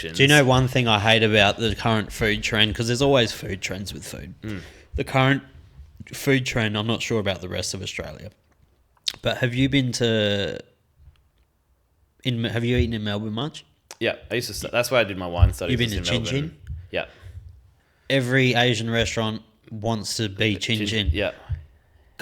Do you know one thing I hate about the current food trend? Because there's always food trends with food. The current food trend, I'm not sure about the rest of Australia. But have you been have you eaten in Melbourne much? Yeah, I used to. That's where I did my wine studies. You've been to Chin Chin? Yeah. Every Asian restaurant wants to be Chin Chin. Yeah.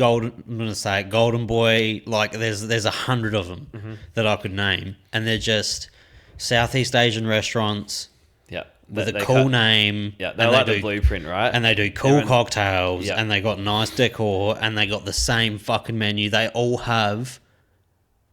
I'm gonna say it, Golden Boy. Like there's 100 of them that I could name, and they're just Southeast Asian restaurants. Yeah. With a cool name. Yeah, they like the blueprint, right? And they do cool cocktails, and they got nice decor, and they got the same fucking menu. They all have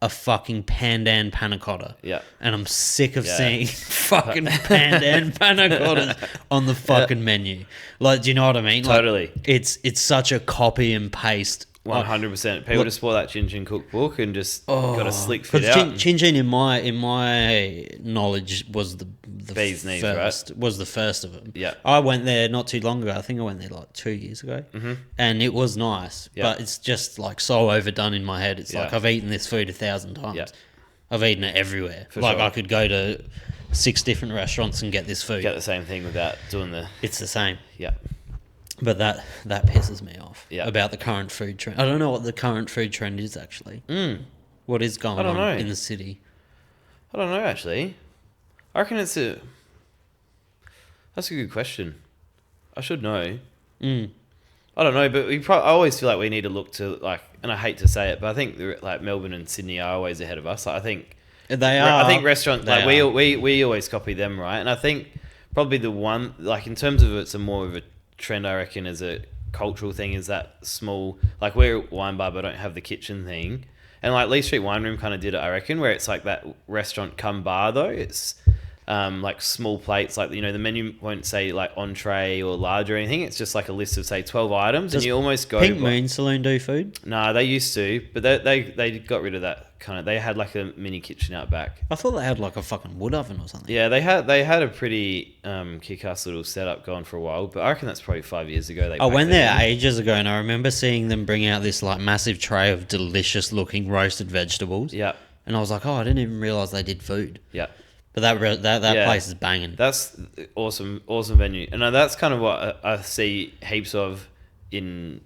a fucking pandan panna cotta. Yeah. And I'm sick of seeing fucking pandan panna cottas on the fucking menu. Like, do you know what I mean? Totally. Like, it's such a copy and paste. 100%. People just bought that Chin Chin cookbook and just got a slick fit out. Chin Chin, in my knowledge, was the Bee's knees, first. right? Was the first of them. Yeah. I went there not too long ago. I think I went there like 2 years ago, and it was nice. Yeah. But it's just like so overdone in my head. It's like I've eaten this food 1,000 times. Yeah. I've eaten it everywhere. For like sure. I could go to 6 different restaurants and get this food. Get the same thing without doing the... It's the same. Yeah. But that pisses me off Yeah. about the current food trend. I don't know what the current food trend is actually. What is going on in the city? I don't know, actually. I reckon that's a good question. I should know. I don't know, but I always feel like we need to look to, like, and I hate to say it, but I think like Melbourne and Sydney are always ahead of us. Like, I think they are. I think restaurants, like we always copy them, right? And I think probably the one, like in terms of it's a more of a trend, I reckon, as a cultural thing, is that small, like we're a wine bar but don't have the kitchen thing, and like Lee Street Wine Room kind of did it, I reckon, where it's like that restaurant come bar though. It's like small plates, like, you know, the menu won't say like entree or large or anything. It's just like a list of say 12 items. Does and you almost go Pink Moon Saloon do food? No, they used to, but they got rid of that kind of. They had like a mini kitchen out back. I thought they had like a fucking wood oven or something. Yeah, they had a pretty kick-ass little setup going for a while, but I reckon that's probably 5 years ago. I went there ages ago, and I remember seeing them bring out this like massive tray of delicious looking roasted vegetables. Yeah. And I was like, oh, I didn't even realize they did food. Yeah. But that place is banging. That's awesome venue, and that's kind of what I see heaps of in,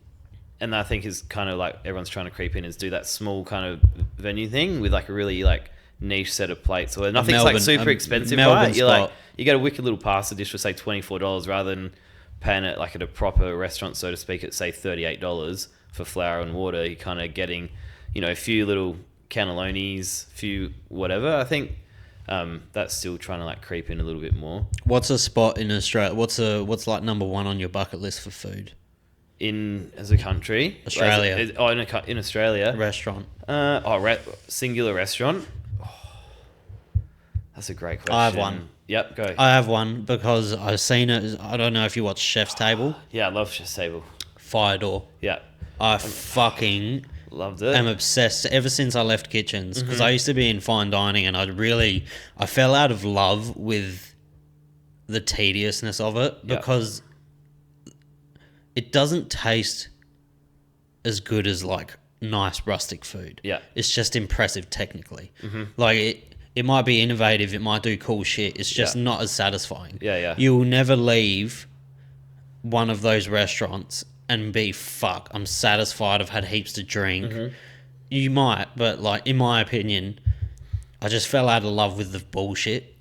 and I think is kind of like everyone's trying to creep in, is do that small kind of venue thing with like a really like niche set of plates, or nothing's like super expensive, right? You're like, you get a wicked little pasta dish for say $24 rather than paying it like at a proper restaurant, so to speak, at say $38 for flour and water. You're kind of getting, you know, a few little cannellonis, few whatever. I think that's still trying to like creep in a little bit more. What's a spot in Australia? What's like number one on your bucket list for food? As a country, Australia. In Australia, Restaurant. Singular restaurant. Oh, that's a great question. I have one. Yep, go. I have one because I've seen it. I don't know if you watch Chef's Table. Yeah, I love Chef's Table. Fire Door. Yeah, I fucking loved it. I'm obsessed ever since I left kitchens, because I used to be in fine dining, and I fell out of love with the tediousness of it, because it doesn't taste as good as like nice rustic food. Yeah. It's just impressive technically. Like it might be innovative, it might do cool shit. It's just not as satisfying. Yeah. You will never leave one of those restaurants and be, fuck, I'm satisfied, I've had heaps to drink. You might, but like in my opinion, I just fell out of love with the bullshit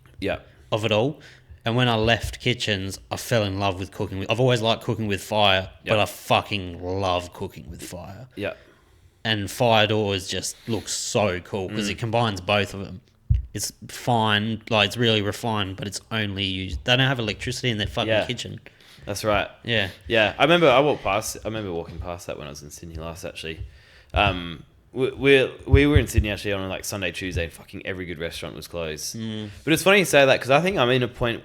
of it all. And when I left kitchens, I fell in love with cooking. I've always liked cooking with fire, but I fucking love cooking with fire. Yeah. And Fire Doors just looks so cool because it combines both of them. It's fine, like it's really refined, but it's only used. They don't have electricity in their fucking kitchen. That's right. Yeah. Yeah. I remember walking past that when I was in Sydney last, actually. We were in Sydney actually on like Sunday, Tuesday, and fucking every good restaurant was closed. But it's funny you say that, because I think I'm in a point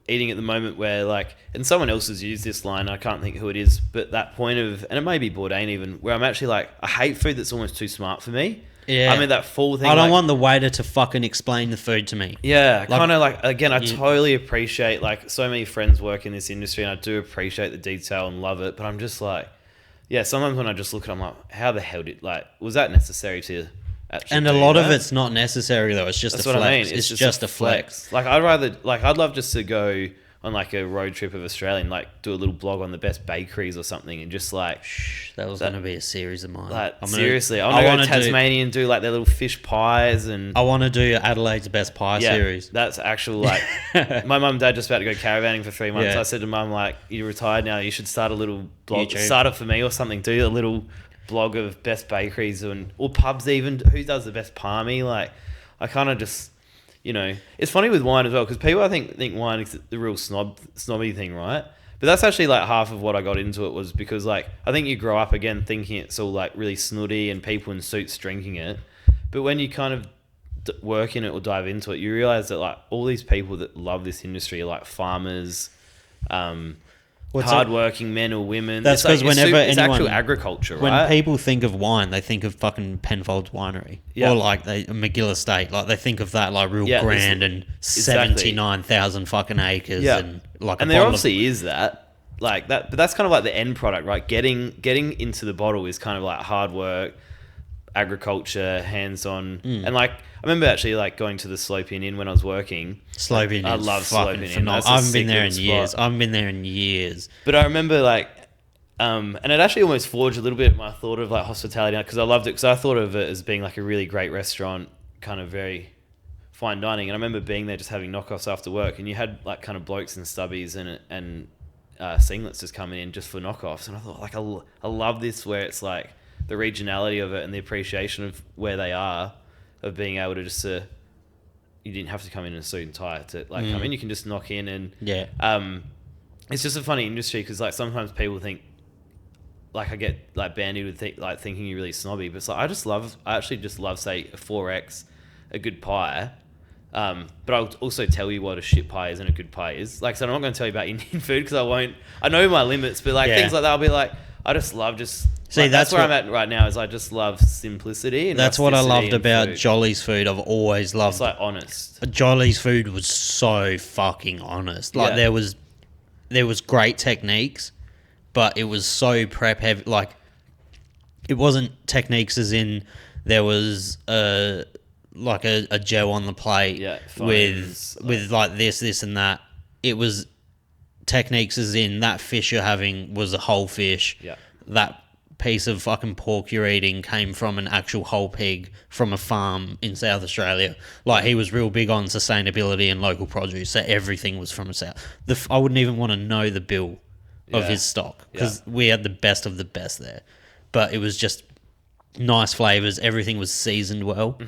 eating at the moment where like, and someone else has used this line, I can't think who it is, but that point of, and it may be Bourdain even, where I'm actually like, I hate food that's almost too smart for me. Yeah. I mean, that full thing. I don't want the waiter to fucking explain the food to me. Yeah. Kind of like, again, I totally appreciate, like, so many friends work in this industry, and I do appreciate the detail and love it, but I'm just like, yeah, sometimes when I just look at it, I'm like, how the hell was that necessary to actually And a do lot of that. it's not necessary though. It's just That's a what flex. I mean. It's just a flex. Like I'd love just to go on like a road trip of Australia and like do a little blog on the best bakeries or something, and just like That was going to be a series of mine. like I'm seriously, I I want to wanna go to Tasmania and do like their little fish pies and I want to do Adelaide's best pie series. That's actual like my mum and dad just about to go caravanning for 3 months. Yeah. I said to mum, like, you're retired now, you should start a little blog, YouTube. start it for me or something. Do a little blog of best bakeries or pubs even. Who does the best palmy? Like, I kind of just, it's funny with wine as well because people I think wine is the real snobby thing, right? But that's actually like half of what I got into it was because like I think you grow up again thinking it's all like really snooty and people in suits drinking it, but when you kind of work in it or dive into it, you realize that like all these people that love this industry are like farmers, hardworking men or women. That's It's because like, whenever it's anyone, actual agriculture, when right? people think of wine, they think of fucking Penfolds Winery or like McGill Estate. Like they think of that like real grand and 79,000 fucking acres and like. And there obviously is that like that, but that's kind of like the end product, right? Getting into the bottle is kind of like hard work, agriculture, hands-on, and like I remember actually like going to the Slopian Inn when I was working. Slopian, I love Slopian Inn. I haven't been there in years. I haven't been there in years. But I remember like, and it actually almost forged a little bit my thought of like hospitality because I loved it because I thought of it as being like a really great restaurant, kind of very fine dining. And I remember being there just having knockoffs after work, and you had like kind of blokes and stubbies and singlets just coming in just for knockoffs, and I thought like I love this where it's like the regionality of it and the appreciation of where they are, of being able to just you didn't have to come in a suit and tie to like come in, you can just knock in and it's just a funny industry because like sometimes people think like I get like bandied with thinking you're really snobby, but it's like I actually just love say a 4X, a good pie. But I'll also tell you what a shit pie is and a good pie is. Like, so I'm not going to tell you about Indian food because I know my limits, but like things like that, I'll be like, I just love See, that's where I'm at right now is I just love simplicity. And that's what I loved about food. Jolly's food. I've always loved. It's like honest. Jolly's food was so fucking honest. Like there was great techniques, but it was so prep heavy. Like it wasn't techniques as in there was like a gel on the plate with like this and that. It was techniques as in that fish you're having was a whole fish. Yeah. That piece of fucking pork you're eating came from an actual whole pig from a farm in South Australia. Like he was real big on sustainability and local produce, so everything was from South. I wouldn't even want to know the bill of his stock because we had the best of the best there. But it was just nice flavors. Everything was seasoned well,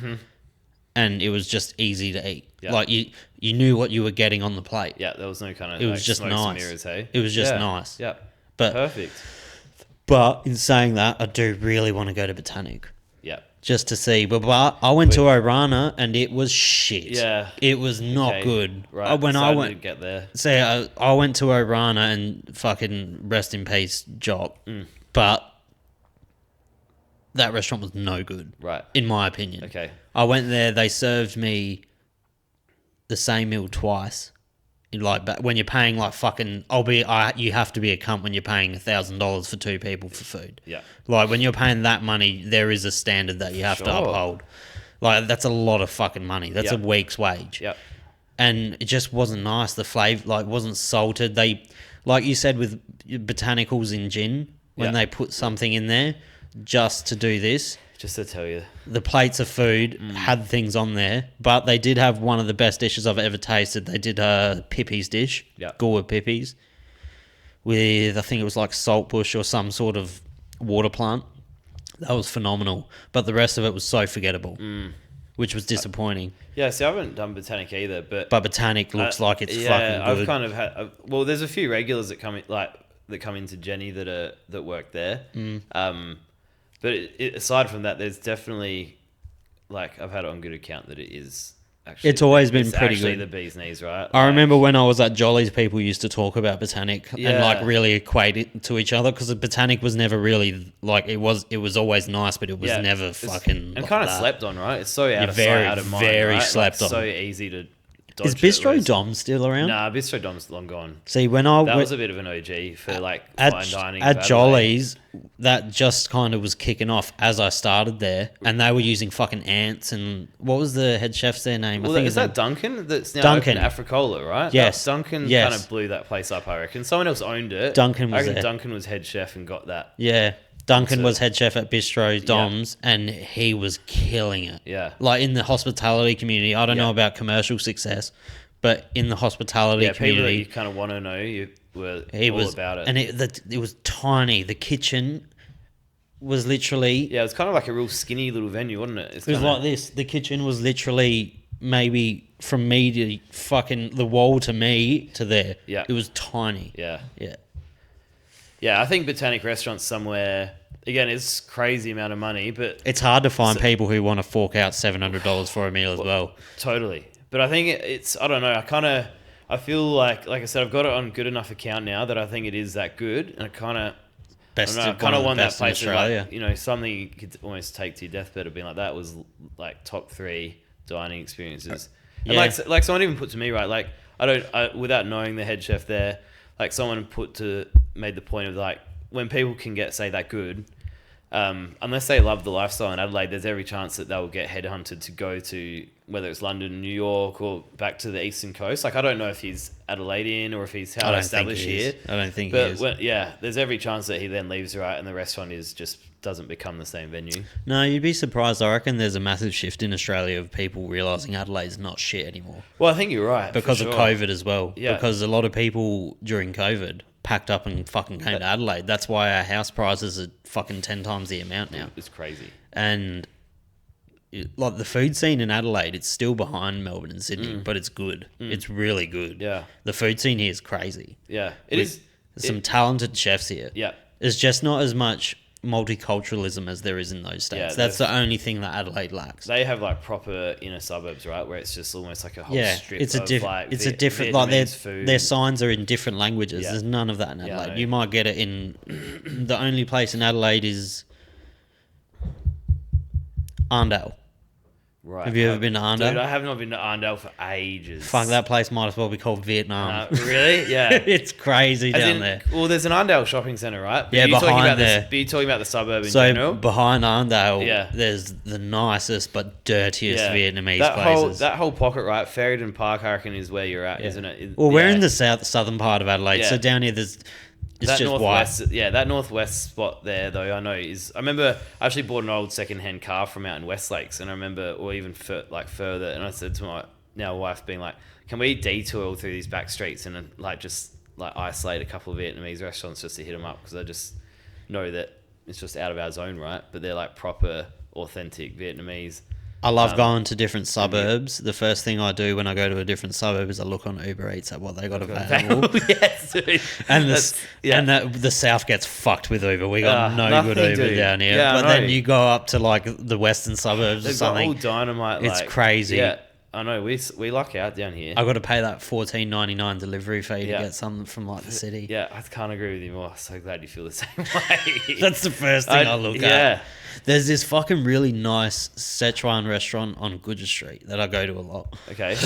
and it was just easy to eat. Yeah. Like you knew what you were getting on the plate. Yeah, there was no kind of. It was just nice. Mirrors, hey? It was just nice. Yeah, but perfect. But in saying that, I do really want to go to Botanic. Yeah. Just to see. But I went to Orana and it was shit. Yeah. It was not good. Right. When I went to get there. See, I went to Orana and fucking rest in peace, Jock. But that restaurant was no good. Right. In my opinion. Okay. I went there, they served me the same meal twice. Like when you're paying like fucking, you have to be a cunt when you're paying $1,000 for two people for food. Yeah. Like when you're paying that money, there is a standard that you have to uphold. Like that's a lot of fucking money. That's a week's wage. Yeah. And it just wasn't nice. The flavor like wasn't salted. They, like you said with botanicals in gin, when they put something in there just to do this. Just to tell you. The plates of food had things on there, but they did have one of the best dishes I've ever tasted. They did a Pippi's dish, Gore Pippi's, with I think it was like saltbush or some sort of water plant. That was phenomenal, but the rest of it was so forgettable, which was disappointing. Yeah, see, I haven't done Botanic either, but Botanic looks like it's fucking good. I've kind of had. Well, there's a few regulars that come into Jenny that work there. But aside from that, there's definitely, like, I've had it on good account that it is actually... It's always been pretty good. It's actually the bee's knees, right? I remember when I was at Jolly's, people used to talk about Botanic and, like, really equate it to each other because Botanic was never really, like, it was always nice, but it was never fucking And kind of slept on, right? It's so out of very, sight, out of mind, very right? slept on. So easy to dodge Is it, Bistro whereas- Dom still around? Nah, Bistro Dom's long gone. See, when I That went was a bit of an OG for like at, fine dining. at of Adelaide. Jolly's, that just kind of was kicking off as I started there, and they were using fucking ants. And what was the head chef's their name? Well, I think is his name- that Duncan? That's now Duncan. open Africola, right? Yes. Duncan Yes. kind of blew that place up, I reckon. Someone else owned it. Duncan was I reckon there. Duncan was head chef and got that. Yeah, Duncan So- was head chef at Bistro Dom's, and he was killing it. Yeah. Like in the hospitality community. I don't know Yeah. about commercial success, but in the hospitality Yeah, people that community, you kind of want to know, you were he all was about it. and it was tiny. The kitchen was literally Yeah, it was kind of like a real skinny little venue, wasn't it? it was like this. The kitchen was literally maybe from me to fucking the wall to me to there. Yeah. It was tiny. Yeah. Yeah. Yeah, I think Botanic Restaurant's somewhere, again, it's crazy amount of money, but It's hard to find people who want to fork out $700 for a meal as well. totally. But I think it's, I don't know, I feel like I said, I've got it on good enough account now that I think it is that good. And I kind of want that place to like, you know, something you could almost take to your deathbed of being like, that was like top 3 dining experiences. And Yeah. like someone even put to me, right, like without knowing the head chef there, like someone made the point of like, when people can get, say, that good, unless they love the lifestyle in Adelaide, there's every chance that they'll get headhunted to go to, whether it's London, New York, or back to the eastern coast. Like, I don't know if he's Adelaidean or if he's how established here. I don't think But he is. there's every chance that he then leaves, right, and the restaurant doesn't become the same venue. No, you'd be surprised. I reckon there's a massive shift in Australia of people realising Adelaide's not shit anymore. Well, I think you're right. Because for of sure. COVID as well. Yeah. Because a lot of people during COVID packed up and fucking came to Adelaide. That's why our house prices are fucking 10 times the amount now. It's crazy. And like the food scene in Adelaide, it's still behind Melbourne and Sydney, but it's good. It's really good. Yeah. The food scene here is crazy. Yeah. It is. There's some talented chefs here. Yeah. There's just not as much multiculturalism as there is in those states. Yeah, That's the only thing that Adelaide lacks. They have like proper inner suburbs, right, where it's just almost like a whole Yeah, strip it's a of different. like It's a different. Like Vietnamese food. their signs are in different languages. Yeah. There's none of that in Yeah, I Adelaide. know. You might get it in. The only place in Adelaide is Arndale. Right. Have you ever been to Arndale? Dude, I have not been to Arndale for ages. Fuck, that place might as well be called Vietnam. Really? Yeah. It's crazy As down in- there. Well, there's an Arndale shopping centre, right? But Yeah, you're talking behind about there. But you're talking about the suburb in So general. behind Arndale, Yeah. there's the nicest but dirtiest Vietnamese that places. that whole pocket, right? Ferryden Park, I reckon, is where you're at, Yeah. isn't it? Well, we're Yeah. in the southern part of Adelaide, Yeah. so down here it's that just northwest, white. yeah, that northwest spot there, though, I know is. I remember I actually bought an old second-hand car from out in West Lakes, and I remember, or even further, and I said to my now wife, being like, "Can we detour through these back streets and like just like isolate a couple of Vietnamese restaurants just to hit them up, because I just know that it's just out of our zone, right? But they're like proper, authentic Vietnamese." I love going to different suburbs. The first thing I do when I go to a different suburb is I look on Uber Eats at what they got available. Yes, dude. And That's- the south gets fucked with Uber. We got no nothing, good Uber dude. down here. Yeah, I but then know. you go up to like the western suburbs or They've got all something. dynamite. It's like, crazy. Yeah, I know. We luck out down here. I got to pay that $14.99 delivery fee Yeah. to get something from like the city. Yeah, I can't agree with you more. So glad you feel the same way. That's the first thing I look at. Yeah. There's this fucking really nice Szechuan restaurant on Goodger Street that I go to a lot. Okay.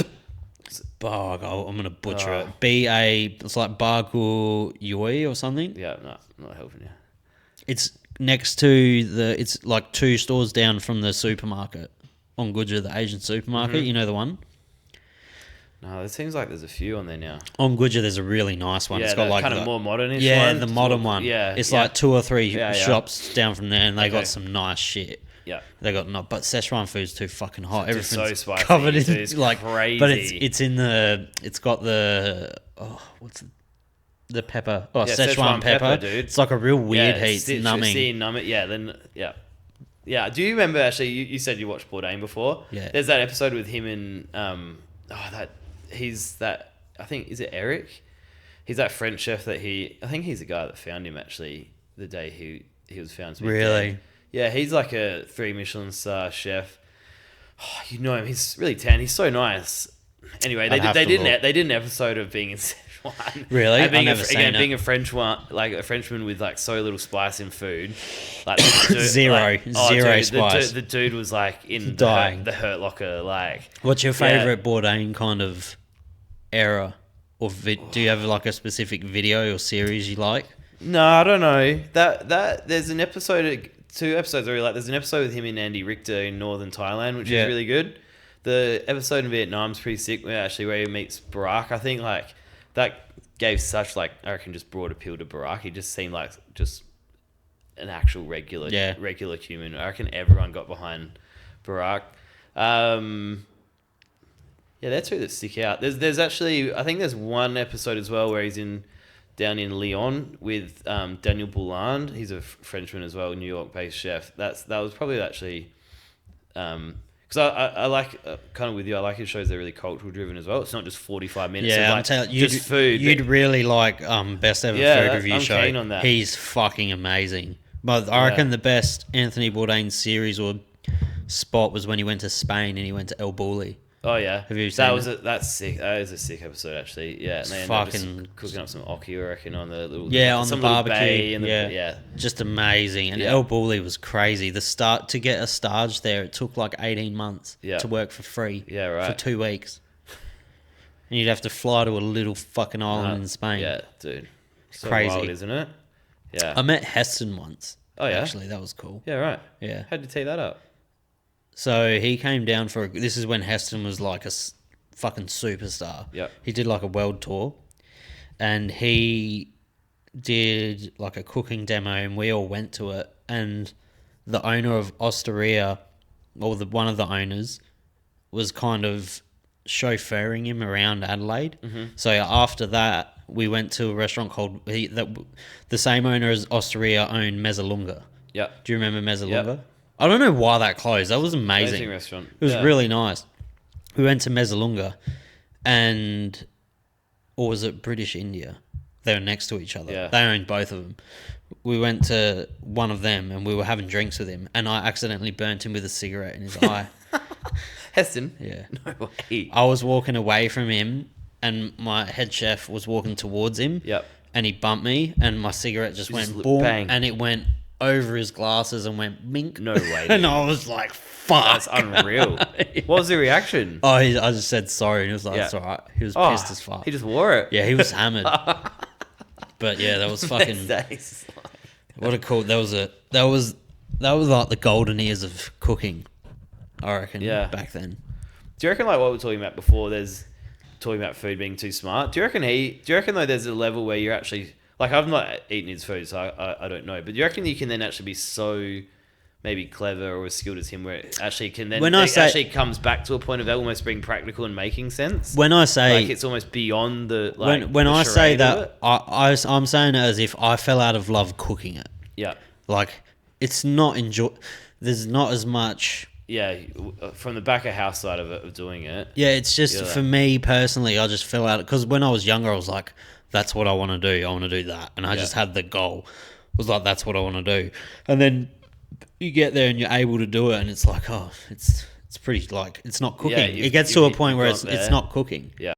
I'm gonna butcher Oh. it. It's like Bagu Yui or something. Yeah, no, not helping you. It's next to it's like 2 stores down from the supermarket on Goodger, the Asian supermarket. You know the one? No, it seems like there's a few on there now. On Goodger, therest a really nice one. Yeah, it's got like kind of more modern-ish yeah, one. the modern one. Yeah, it's yeah. like 2 or 3 Yeah, yeah. shops down from there, and they Okay. got some nice shit. Yeah. They got not, but Szechuan food's too fucking hot. It's so Everything's spicy, covered in dude, it's like crazy. but it's in it's got the pepper. Oh, Yeah, Szechuan pepper, dude. It's like a real weird yeah, heat. It's numbing. Numbing. Yeah, then yeah. Yeah. Do you remember actually? You said you watched Bourdain before. Yeah. There's that episode with him and I think is it Eric? He's that French chef that I think he's the guy that found him actually the day he was found to be Really? dead. Yeah, he's like a 3 Michelin star chef. Oh, you know him. He's really tan. He's so nice. Anyway, I'd have they to look. did an episode of being in Szechuan one. Really? And being I've never seen it. being a French one, like a Frenchman with like so little spice in food, like Zero spice. The dude was like in Dying. the Hurt Locker. Like, What's your favourite Bourdain kind of era? Or do you have like a specific video or series you like? no, I don't know. That there's an episode, 2 episodes I really like. There's an episode with him and Andy Richter in northern Thailand, which is really good. The episode in Vietnam's pretty sick. Where he meets Barack. I think like that gave such like, I reckon, just broad appeal to Barack. He just seemed like just an actual regular human. I reckon everyone got behind Barack. Yeah, they're two that stick out. There's actually, I think there's one episode as well where he's down in Lyon with Daniel Bouland. He's a Frenchman as well, New York-based chef. That was probably actually, because I like, kind of with you, I like his shows. They're really cultural driven as well. It's not just 45 minutes of like, I'm telling you, just food. You'd really like Best Ever Food Review I'm Show. Keen on that. He's fucking amazing. But I reckon the best Anthony Bourdain series or spot was when he went to Spain and he went to El Bulli. Oh yeah, have you seen that? That's sick. That is a sick episode actually. Yeah, and they ended up just cooking up some oki, I reckon, on the little on the barbecue. And just amazing. And El Bulli was crazy. To get a stage there, it took like 18 months to work for free. Yeah, right. For 2 weeks, and you'd have to fly to a little fucking island in Spain. Yeah, dude, so crazy, wild, isn't it? Yeah, I met Heston once. Oh yeah, actually, that was cool. Yeah, right. Yeah, how'd you tee that up? So he came down this is when Heston was like a fucking superstar. Yeah. He did like a world tour and he did like a cooking demo and we all went to it. And the owner of Osteria, or one of the owners, was kind of chauffeuring him around Adelaide. Mm-hmm. So after that, we went to a restaurant called, the same owner as Osteria owned Mezzalunga. Yeah. Do you remember Mezzalunga? Yep. I don't know why that closed. That was amazing. Amazing restaurant. It was really nice. We went to Mezzalunga or was it British India? They were next to each other. Yeah. They owned both of them. We went to one of them and we were having drinks with him and I accidentally burnt him with a cigarette in his eye. Heston? Yeah. No way. I was walking away from him and my head chef was walking towards him. Yep. And he bumped me and my cigarette just went boom. Bang. And it went over his glasses and went mink. No way. And I was like, fuck. That's unreal. What was the reaction? Oh, I just said sorry and he was like, it's all right. He was pissed as fuck. He just wore it. Yeah, he was hammered. But yeah, that was fucking... What a cool... That was like the golden years of cooking, I reckon, back then. Do you reckon like what we were talking about before, there's talking about food being too smart? Do you reckon though there's a level where you're actually... Like, I've not eaten his food, so I don't know. But do you reckon you can then actually be so maybe clever or as skilled as him where it actually can then... actually comes back to a point of almost being practical and making sense? When I say... Like, it's almost beyond the... When I say that, I'm saying it as if I fell out of love cooking it. Yeah. Like, it's not there's not as much... Yeah, from the back of house side of doing it. Yeah, it's just, for me personally, I just fell out... Because when I was younger, I was like... That's what I want to do. I want to do that. And I just had the goal. It was like, that's what I want to do. And then you get there and you're able to do it and it's like, oh, it's pretty like, it's not cooking. It gets to a point where it's not cooking. Yeah.